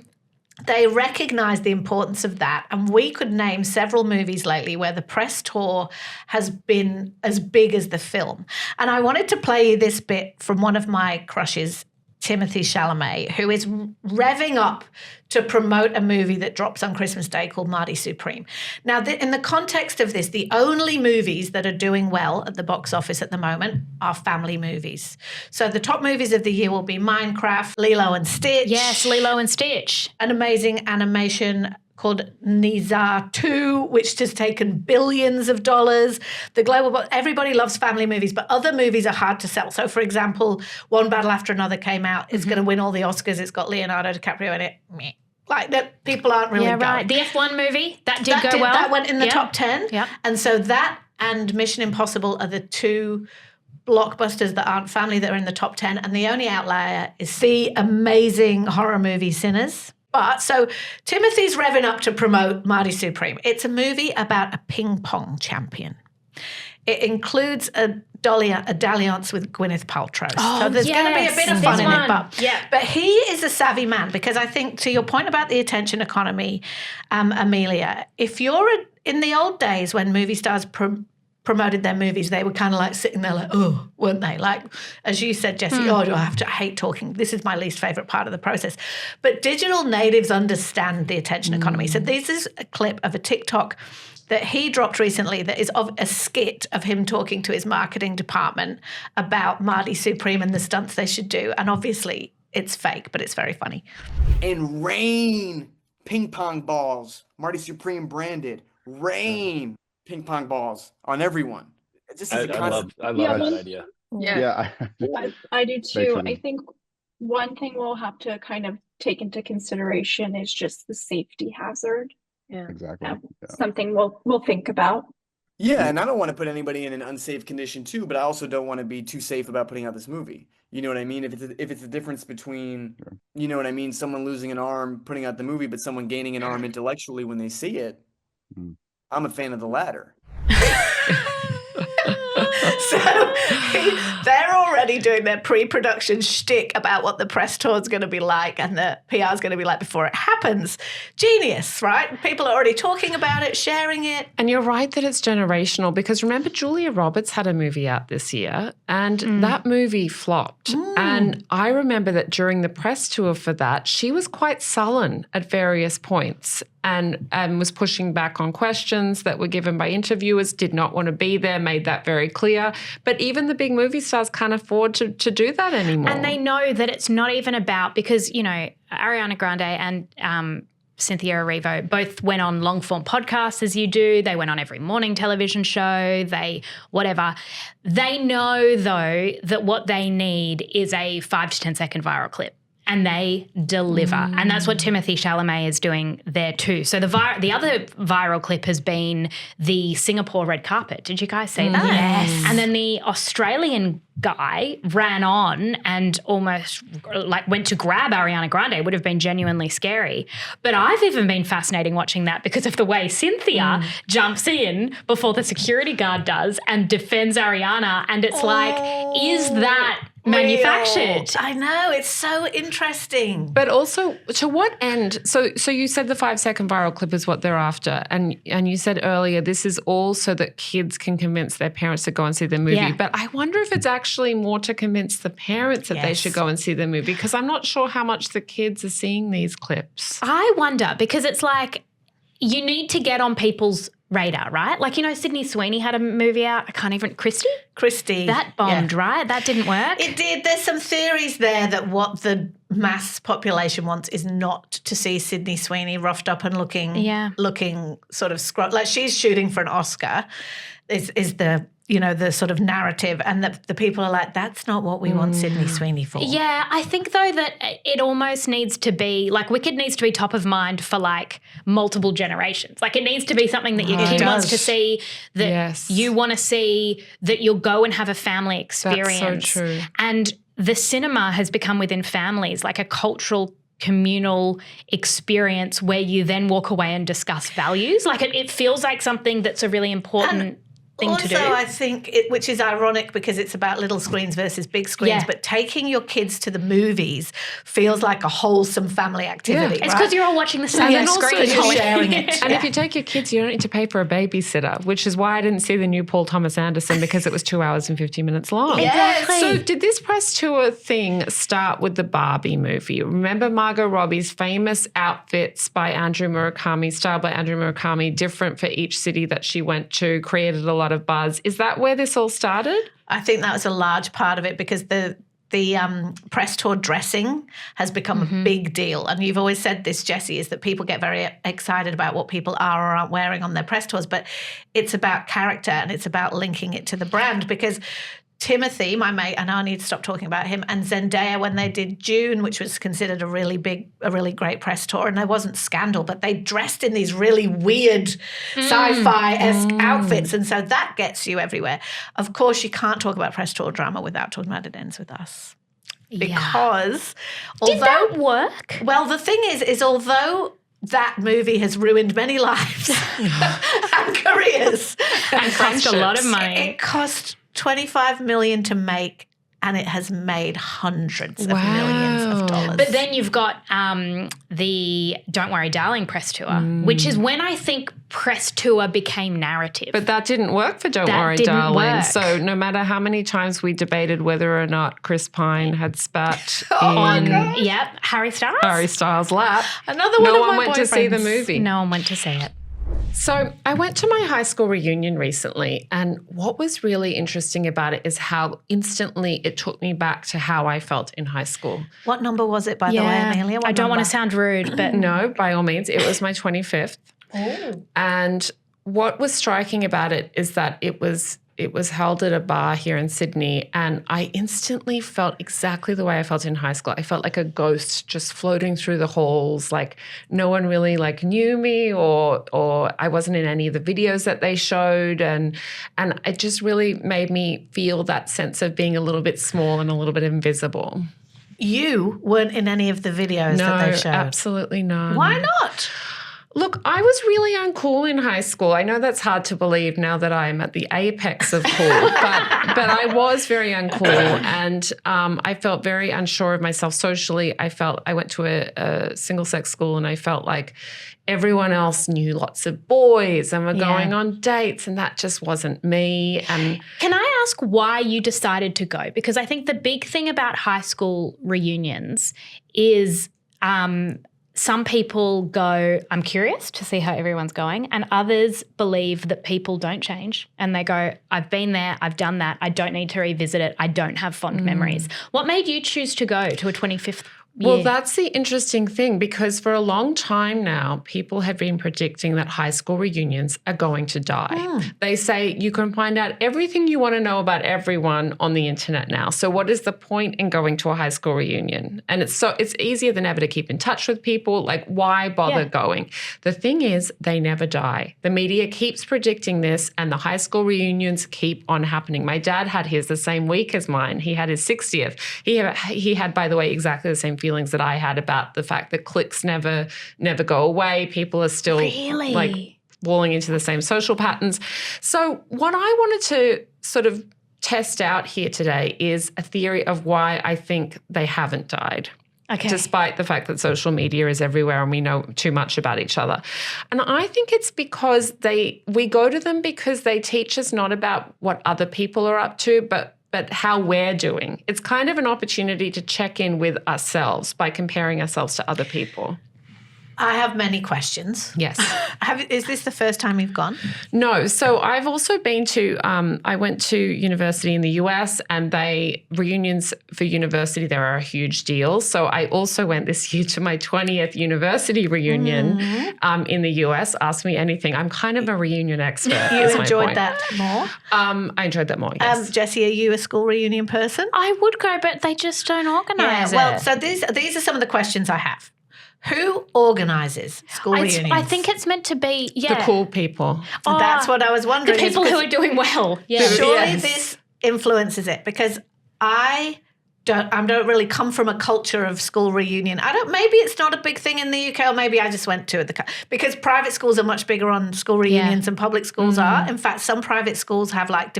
[SPEAKER 1] they recognise the importance of that. And we could name several movies lately where the press tour has been as big as the film. And I wanted to play you this bit from one of my crushes, Timothée Chalamet, who is revving up to promote a movie that drops on Christmas Day called Mardi Supreme. Now, in the context of this, the only movies that are doing well at the box office at the moment are family movies. So the top movies of the year will be Minecraft, Lilo and Stitch.
[SPEAKER 3] Yes, Lilo and Stitch.
[SPEAKER 1] An amazing animation called Nizar 2, which has taken billions of dollars. Everybody loves family movies, but other movies are hard to sell. So, for example, One Battle After Another came out. It's going to win all the Oscars. It's got Leonardo DiCaprio in it. Meh. Like, that people aren't really going.
[SPEAKER 3] Right. The F1 movie, that did go well.
[SPEAKER 1] That went in the top 10.
[SPEAKER 3] Yep.
[SPEAKER 1] And so that and Mission Impossible are the two blockbusters that aren't family that are in the top 10. And the only outlier is the amazing horror movie Sinners. But so Timothy's revving up to promote Mardi Supreme. It's a movie about a ping pong champion. It includes a dalliance with Gwyneth Paltrow. So there's going to be a bit of fun in it. But he is a savvy man, because I think, to your point about the attention economy, Amelia, if you're in the old days when movie stars promoted their movies, they were kind of like sitting there like, oh, weren't they? Like, as you said, Jessie, I hate talking. This is my least favourite part of the process. But digital natives understand the attention economy. So this is a clip of a TikTok that he dropped recently that is of a skit of him talking to his marketing department about Mardi Supreme and the stunts they should do. And obviously it's fake, but it's very funny.
[SPEAKER 8] And rain ping pong balls, Mardi Supreme branded, rain ping pong balls on everyone.
[SPEAKER 9] I love that idea.
[SPEAKER 10] Yeah.
[SPEAKER 11] I do too.
[SPEAKER 10] funny.
[SPEAKER 11] I think one thing we'll have to kind of take into consideration is just the safety hazard.
[SPEAKER 10] Yeah, exactly.
[SPEAKER 11] Something we'll think about.
[SPEAKER 8] Yeah, and I don't want to put anybody in an unsafe condition too, but I also don't want to be too safe about putting out this movie. You know what I mean? If it's a difference between, you know what I mean, someone losing an arm putting out the movie, but someone gaining an arm intellectually when they see it, I'm a fan of the latter.
[SPEAKER 1] So they're already doing their pre-production shtick about what the press tour is going to be like and the PR is going to be like before it happens. Genius, right? People are already talking about it, sharing it.
[SPEAKER 2] And you're right that it's generational, because remember Julia Roberts had a movie out this year and that movie flopped. And I remember that during the press tour for that, she was quite sullen at various points and was pushing back on questions that were given by interviewers, did not want to be there, made that very clear. But even the big movie stars can't afford to do that anymore.
[SPEAKER 3] And they know that it's not even about, because, you know, Ariana Grande and Cynthia Erivo both went on long-form podcasts as you do. They went on every morning television show, whatever. They know, though, that what they need is a 5 to 10 second viral clip. And they deliver. And that's what Timothée Chalamet is doing there too. So the other viral clip has been the Singapore red carpet. Did you guys see that?
[SPEAKER 1] Yes.
[SPEAKER 3] And then the Australian guy ran on and almost like went to grab Ariana Grande. It would have been genuinely scary. But I've even been fascinating watching that because of the way Cynthia jumps in before the security guard does and defends Ariana. And it's like, is that manufactured?
[SPEAKER 1] I know, it's so interesting.
[SPEAKER 2] But also, to what end? So you said the 5 second viral clip is what they're after, and you said earlier this is all so that kids can convince their parents to go and see the movie.
[SPEAKER 3] Yeah.
[SPEAKER 2] But I wonder if it's actually more to convince the parents that they should go and see the movie, because I'm not sure how much the kids are seeing these clips.
[SPEAKER 3] I wonder, because it's like you need to get on people's radar, right? Like, you know, Sydney Sweeney had a movie out. Christy.
[SPEAKER 1] That
[SPEAKER 3] bombed, right? That didn't work.
[SPEAKER 1] It did. There's some theories there that what the mass population wants is not to see Sydney Sweeney roughed up and looking sort of like she's shooting for an Oscar is the the sort of narrative, and the people are like, that's not what we want Sydney Sweeney for.
[SPEAKER 3] Yeah, I think though that it almost needs to be like Wicked needs to be top of mind for like multiple generations. Like it needs to be something that your kid wants to see, that you want to see, that you'll go and have a family experience.
[SPEAKER 2] That's so true.
[SPEAKER 3] And the cinema has become within families like a cultural communal experience where you then walk away and discuss values. Like it feels like something that's a really important thing to do.
[SPEAKER 1] Also, I think, which is ironic because it's about little screens versus big screens, but taking your kids to the movies feels like a wholesome family activity.
[SPEAKER 3] It's because you're all watching the same screen.
[SPEAKER 1] You're sharing it.
[SPEAKER 2] And if you take your kids, you don't need to pay for a babysitter, which is why I didn't see the new Paul Thomas Anderson, because it was 2 hours and 50 minutes long.
[SPEAKER 1] Exactly.
[SPEAKER 2] So did this press tour thing start with the Barbie movie? Remember Margot Robbie's famous outfits by Andrew Murakami, styled by Andrew Murakami, different for each city that she went to, created a lot of buzz. Is that where this all started?
[SPEAKER 1] I think that was a large part of it because the press tour dressing has become a big deal. And you've always said this, Jessie, is that people get very excited about what people are or aren't wearing on their press tours, but it's about character and it's about linking it to the brand, because Timothy, my mate, and I need to stop talking about him, and Zendaya, when they did June, which was considered a really great press tour, and there wasn't scandal, but they dressed in these really weird sci-fi-esque outfits, and so that gets you everywhere. Of course, you can't talk about press tour drama without talking about It Ends With Us. Because
[SPEAKER 3] did that work?
[SPEAKER 1] Well, the thing is although that movie has ruined many lives and careers
[SPEAKER 3] and cost a lot of money.
[SPEAKER 1] It cost $25 million to make, and it has made hundreds of millions of dollars.
[SPEAKER 3] But then you've got the Don't Worry Darling press tour, which is when I think press tour became narrative.
[SPEAKER 2] But that didn't work for Don't Worry Darling. So no matter how many times we debated whether or not Chris Pine had spat in
[SPEAKER 3] Harry
[SPEAKER 2] Styles' lap,
[SPEAKER 1] another one
[SPEAKER 2] no
[SPEAKER 1] of
[SPEAKER 2] one
[SPEAKER 1] my
[SPEAKER 2] went to see the movie.
[SPEAKER 3] No one went to see it.
[SPEAKER 2] So I went to my high school reunion recently, and what was really interesting about it is how instantly it took me back to how I felt in high school.
[SPEAKER 1] What number was it, by the way, Amelia?
[SPEAKER 3] I don't want to sound rude, but
[SPEAKER 2] no, by all means, it was my 25th. And what was striking about it is that it was held at a bar here in Sydney, and I instantly felt exactly the way I felt in high school. I felt like a ghost just floating through the halls, like no one really like knew me, or I wasn't in any of the videos that they showed, and it just really made me feel that sense of being a little bit small and a little bit invisible.
[SPEAKER 1] You weren't in any of the videos that they showed?
[SPEAKER 2] No, absolutely not.
[SPEAKER 1] Why not?
[SPEAKER 2] Look, I was really uncool in high school. I know that's hard to believe now that I'm at the apex of cool, but I was very uncool, and I felt very unsure of myself socially. I went to a single-sex school, and I felt like everyone else knew lots of boys and were going on dates, and that just wasn't me. And
[SPEAKER 3] can I ask why you decided to go? Because I think the big thing about high school reunions is some people go, I'm curious to see how everyone's going, and others believe that people don't change, and they go, I've been there, I've done that, I don't need to revisit it, I don't have fond memories. What made you choose to go to a 25th year?
[SPEAKER 2] Well, that's the interesting thing, because for a long time now, people have been predicting that high school reunions are going to die. They say you can find out everything you want to know about everyone on the internet now. So what is the point in going to a high school reunion? And it's easier than ever to keep in touch with people. Like, why bother going? The thing is, they never die. The media keeps predicting this, and the high school reunions keep on happening. My dad had his the same week as mine. He had his 60th. He had, by the way, exactly the same feelings that I had about the fact that cliques never go away. People are still like falling into the same social patterns. So what I wanted to sort of test out here today is a theory of why I think they haven't died. Okay. Despite the fact that social media is everywhere and we know too much about each other. And I think it's because we go to them because they teach us not about what other people are up to, but how we're doing. It's kind of an opportunity to check in with ourselves by comparing ourselves to other people.
[SPEAKER 1] I have many questions.
[SPEAKER 2] Yes.
[SPEAKER 1] Is this the first time you've gone?
[SPEAKER 2] No. So I've also been to, I went to university in the US, and reunions for university, there are a huge deal. So I also went this year to my 20th university reunion in the US. Ask me anything. I'm kind of a reunion expert.
[SPEAKER 1] You enjoyed that more?
[SPEAKER 2] I enjoyed that more, yes.
[SPEAKER 1] Jessie, are you a school reunion person?
[SPEAKER 3] I would go, but they just don't organise it.
[SPEAKER 1] Well, so these are some of the questions I have. Who organises school reunions?
[SPEAKER 3] I think it's meant to be,
[SPEAKER 2] The cool people.
[SPEAKER 1] That's what I was wondering.
[SPEAKER 3] The people who are doing well. Yeah.
[SPEAKER 1] Surely this influences it, because I don't really come from a culture of school reunion. Maybe it's not a big thing in the UK, or maybe I just went to it because private schools are much bigger on school reunions than public schools are. In fact, some private schools have like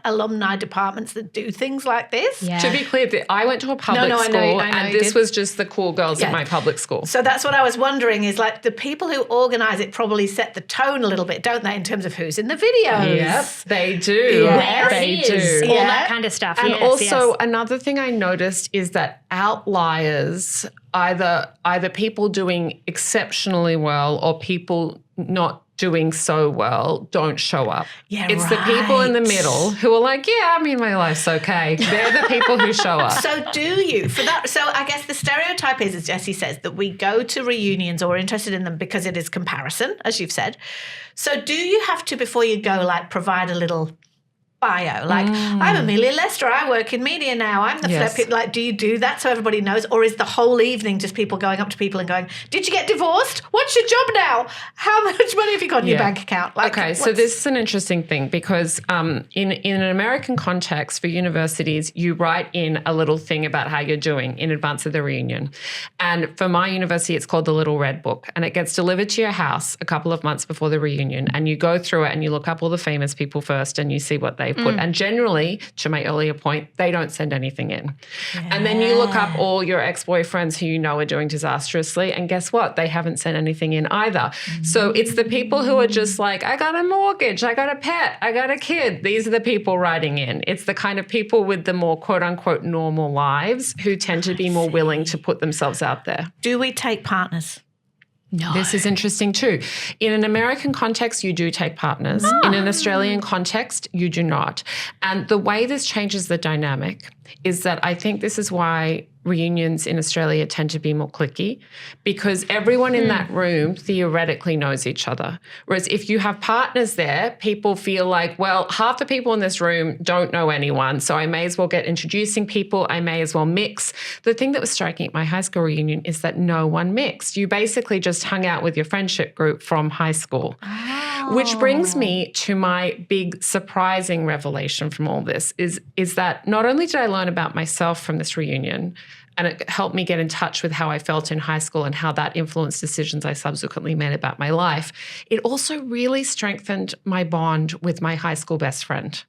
[SPEAKER 1] alumni departments that do things like this.
[SPEAKER 2] Yeah. To be clear, I went to a public school, and this was just the cool girls at my public school.
[SPEAKER 1] So that's what I was wondering, is like the people who organise it probably set the tone a little bit, don't they, in terms of who's in the videos?
[SPEAKER 2] Yep, they do.
[SPEAKER 1] Yes.
[SPEAKER 2] They do.
[SPEAKER 3] All that kind of stuff.
[SPEAKER 2] And also another thing I noticed is that outliers, either people doing exceptionally well or people not doing so well, don't show up.
[SPEAKER 1] Yeah,
[SPEAKER 2] it's the people in the middle who are like, yeah, I mean, my life's okay. They're the people who show up.
[SPEAKER 1] So do you? For that, so I guess the stereotype is, as Jessie says, that we go to reunions or are interested in them because it is comparison, as you've said. So do you have to, before you go, like provide a little bio, like I'm Amelia Lester, I work in media now, I'm the flip. Like, do you do that so everybody knows, or is the whole evening just people going up to people and going, did you get divorced? What's your job now? How much money have you got in your bank account? Like,
[SPEAKER 2] okay, so this is an interesting thing, because in an American context for universities, you write in a little thing about how you're doing in advance of the reunion. And for my university, it's called the Little Red Book, and it gets delivered to your house a couple of months before the reunion, and you go through it and you look up all the famous people first and you see what they put. And generally, to my earlier point, they don't send anything in. Yeah. And then you look up all your ex-boyfriends who you know are doing disastrously, and guess what? They haven't sent anything in either. So it's the people who are just like, I got a mortgage, I got a pet, I got a kid. These are the people writing in. It's the kind of people with the more quote-unquote normal lives who tend to be more willing to put themselves out there.
[SPEAKER 1] Do we take partners?
[SPEAKER 2] No. This is interesting too. In an American context, you do take partners. No. In an Australian context, you do not. And the way this changes the dynamic is that I think this is why reunions in Australia tend to be more cliquey, because everyone in that room theoretically knows each other. Whereas if you have partners there, people feel like, well, half the people in this room don't know anyone, so I may as well get introducing people, I may as well mix. The thing that was striking at my high school reunion is that no one mixed. You basically just hung out with your friendship group from high school. Oh. Which brings me to my big surprising revelation from all this is that not only did I learn about myself from this reunion, and it helped me get in touch with how I felt in high school and how that influenced decisions I subsequently made about my life, it also really strengthened my bond with my high school best friend.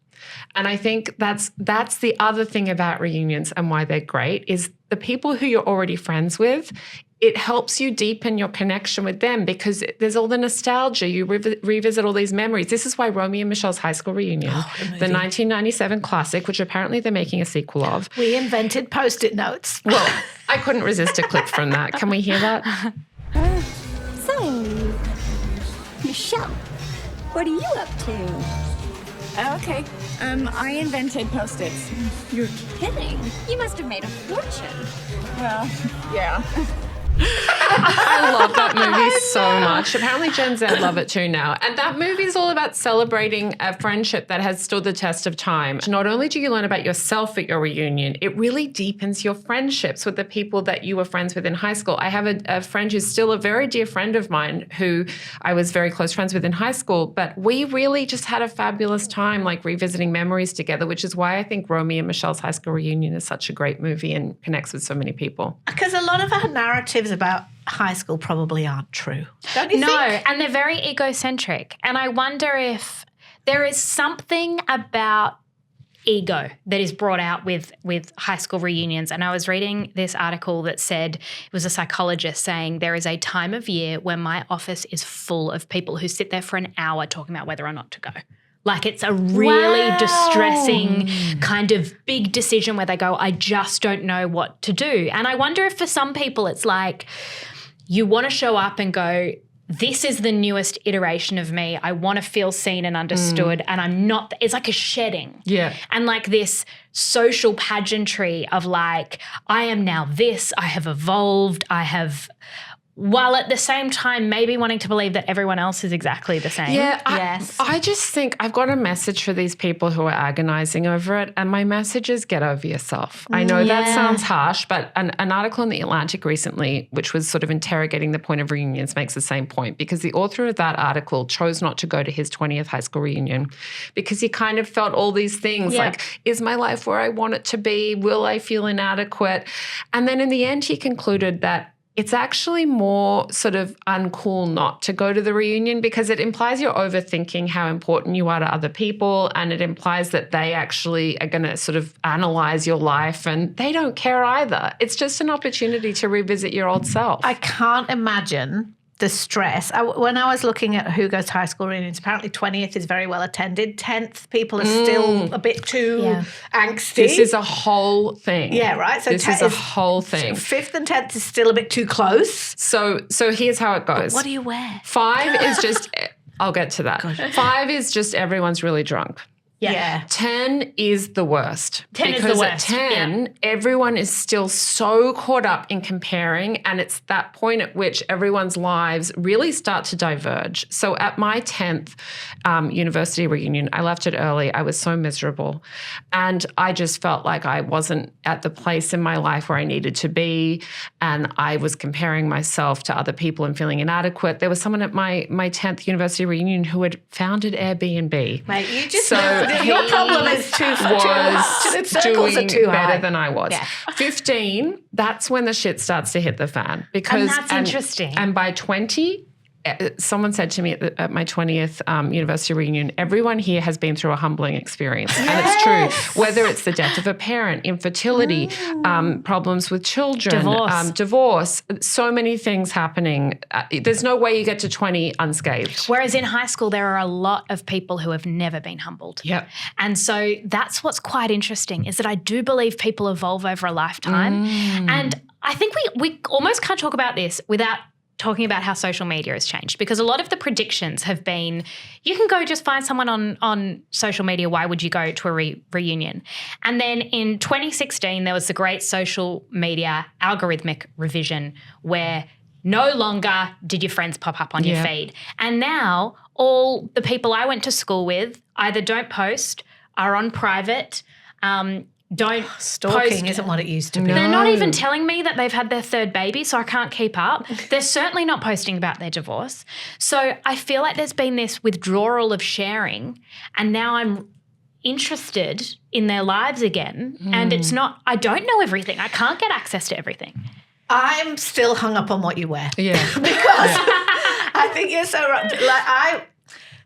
[SPEAKER 2] And I think that's the other thing about reunions and why they're great is the people who you're already friends with, it helps you deepen your connection with them because there's all the nostalgia. You revisit all these memories. This is why Romy and Michelle's high school reunion, the 1997 classic, which apparently they're making a sequel of.
[SPEAKER 1] We invented Post-it notes.
[SPEAKER 2] Well, I couldn't resist a clip from that. Can we hear that?
[SPEAKER 10] So, Michelle, what are you up to?
[SPEAKER 12] Okay. I invented Post-its.
[SPEAKER 10] You're kidding. You must have made a fortune.
[SPEAKER 12] Well, yeah.
[SPEAKER 2] I love that movie so much. Apparently Gen Z love it too now. And that movie is all about celebrating a friendship that has stood the test of time. Not only do you learn about yourself at your reunion, it really deepens your friendships with the people that you were friends with in high school. I have a friend who's still a very dear friend of mine who I was very close friends with in high school, but we really just had a fabulous time like revisiting memories together, which is why I think Romy and Michelle's high school reunion is such a great movie and connects with so many people.
[SPEAKER 1] Because a lot of our narratives about high school probably aren't true. Don't you think?
[SPEAKER 3] No, and they're very egocentric. And I wonder if there is something about ego that is brought out with high school reunions. And I was reading this article that said, it was a psychologist saying, there is a time of year when my office is full of people who sit there for an hour talking about whether or not to go. Like it's a really distressing kind of big decision where they go, I just don't know what to do. And I wonder if for some people it's like, you want to show up and go, this is the newest iteration of me. I want to feel seen and understood, and I'm not. It's like a shedding.
[SPEAKER 2] Yeah.
[SPEAKER 3] And like this social pageantry of like, I am now this, I have evolved, while at the same time maybe wanting to believe that everyone else is exactly the same.
[SPEAKER 2] Yeah, I just think I've got a message for these people who are agonizing over it, and my message is get over yourself. I know that sounds harsh, but an article in The Atlantic recently, which was sort of interrogating the point of reunions, makes the same point, because the author of that article chose not to go to his 20th high school reunion because he kind of felt all these things like, is my life where I want it to be? Will I feel inadequate? And then in the end, he concluded that it's actually more sort of uncool not to go to the reunion because it implies you're overthinking how important you are to other people, and it implies that they actually are going to sort of analyze your life, and they don't care either. It's just an opportunity to revisit your old self.
[SPEAKER 1] I can't imagine the stress. When I was looking at who goes to high school reunions, apparently 20th is very well attended. 10th, people are still a bit too angsty.
[SPEAKER 2] This is a whole thing.
[SPEAKER 1] Yeah, right? So
[SPEAKER 2] this is a whole thing.
[SPEAKER 1] 5th and 10th is still a bit too close.
[SPEAKER 2] So here's how it goes.
[SPEAKER 1] But what do you wear?
[SPEAKER 2] 5 is just, I'll get to that. 5 is just everyone's really drunk.
[SPEAKER 1] Yeah.
[SPEAKER 2] 10 is the worst.
[SPEAKER 3] 10 is the
[SPEAKER 2] because
[SPEAKER 3] worst.
[SPEAKER 2] at 10, everyone is still so caught up in comparing, and it's that point at which everyone's lives really start to diverge. So at my 10th university reunion, I left it early. I was so miserable, and I just felt like I wasn't at the place in my life where I needed to be, and I was comparing myself to other people and feeling inadequate. There was someone at my 10th university reunion who had founded Airbnb.
[SPEAKER 1] Mate, you just your problem is too
[SPEAKER 2] doing
[SPEAKER 1] too
[SPEAKER 2] better
[SPEAKER 1] high.
[SPEAKER 2] than I was.
[SPEAKER 1] Yeah.
[SPEAKER 2] 15, that's when the shit starts to hit the fan. Because,
[SPEAKER 3] and that's interesting.
[SPEAKER 2] And by 20, someone said to me at my 20th university reunion, everyone here has been through a humbling experience.
[SPEAKER 1] Yes.
[SPEAKER 2] And it's true. Whether it's the death of a parent, infertility, problems with children, divorce, so many things happening. There's no way you get to 20 unscathed.
[SPEAKER 3] Whereas in high school, there are a lot of people who have never been humbled.
[SPEAKER 2] Yep.
[SPEAKER 3] And so that's what's quite interesting, is that I do believe people evolve over a lifetime. And I think we almost can't talk about this without talking about how social media has changed, because a lot of the predictions have been, you can go just find someone on social media. Why would you go to a reunion? And then in 2016, there was the great social media algorithmic revision where no longer did your friends pop up on your feed. And now all the people I went to school with either don't post, are on private, don't
[SPEAKER 1] Stalking
[SPEAKER 3] post.
[SPEAKER 1] isn't what it used to be.
[SPEAKER 3] They're not even telling me that they've had their third baby, so I can't keep up. They're certainly not posting about their divorce. So I feel like there's been this withdrawal of sharing, and now I'm interested in their lives again. And it's not, I don't know everything. I can't get access to everything.
[SPEAKER 1] I'm still hung up on what you wear.
[SPEAKER 2] Yeah.
[SPEAKER 1] Because I think you're so right. Like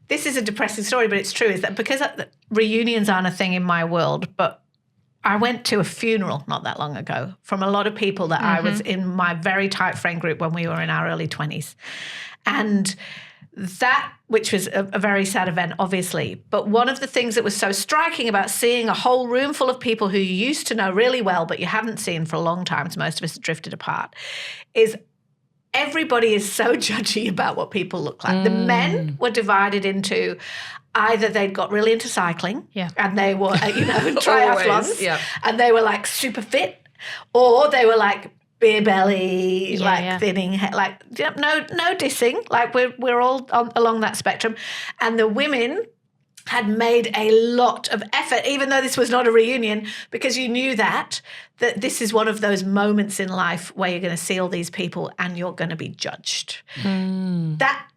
[SPEAKER 1] this is a depressing story, but it's true, is that because reunions aren't a thing in my world, but I went to a funeral not that long ago from a lot of people that I was in my very tight friend group when we were in our early 20s. And that, which was a very sad event, obviously, but one of the things that was so striking about seeing a whole room full of people who you used to know really well, but you haven't seen for a long time, because most of us have drifted apart, is everybody is so judgy about what people look like. The men were divided into either they'd got really into cycling and they were, triathlons and they were like super fit, or they were like beer belly, thinning, like no dissing, like we're all along that spectrum. And the women had made a lot of effort, even though this was not a reunion, because you knew that this is one of those moments in life where you're going to see all these people and you're going to be judged. That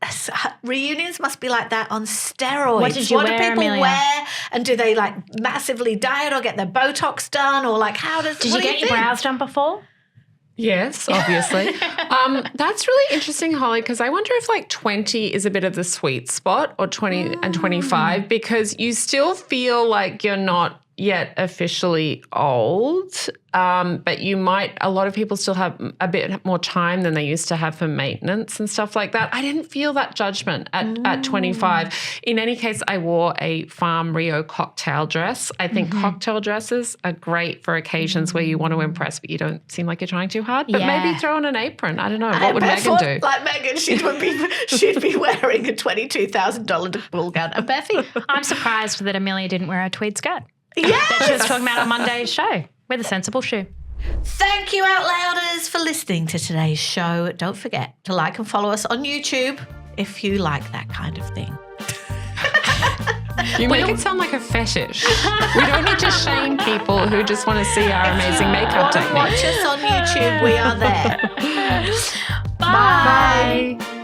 [SPEAKER 1] reunions must be like that on steroids.
[SPEAKER 3] What did you
[SPEAKER 1] what
[SPEAKER 3] wear,
[SPEAKER 1] do people
[SPEAKER 3] Amelia?
[SPEAKER 1] wear? And do they like massively diet or get their Botox done, or like how does?
[SPEAKER 3] Did you get your brows done before?
[SPEAKER 2] Yes, obviously. That's really interesting, Holly, because I wonder if like 20 is a bit of the sweet spot, or 20 and 25, because you still feel like you're not yet officially old, but a lot of people still have a bit more time than they used to have for maintenance and stuff like that. I didn't feel that judgment at 25. In any case, I wore a Farm Rio cocktail dress. I think cocktail dresses are great for occasions where you want to impress, but you don't seem like you're trying too hard. But maybe throw on an apron. I don't know. What would Megan do?
[SPEAKER 1] Like Megan, she'd be wearing a $22,000 ball gown. And Beffy?
[SPEAKER 3] I'm surprised that Amelia didn't wear a tweed skirt.
[SPEAKER 1] Yeah.
[SPEAKER 3] That she was talking about on Monday's show. We're the sensible shoe.
[SPEAKER 1] Thank you, Out Louders, for listening to today's show. Don't forget to like and follow us on YouTube if you like that kind of thing.
[SPEAKER 2] You make it sound like a fetish. We don't need to shame people who just want to see our amazing makeup techniques.
[SPEAKER 1] Watch us on YouTube. We are there.
[SPEAKER 3] Bye.
[SPEAKER 1] Bye.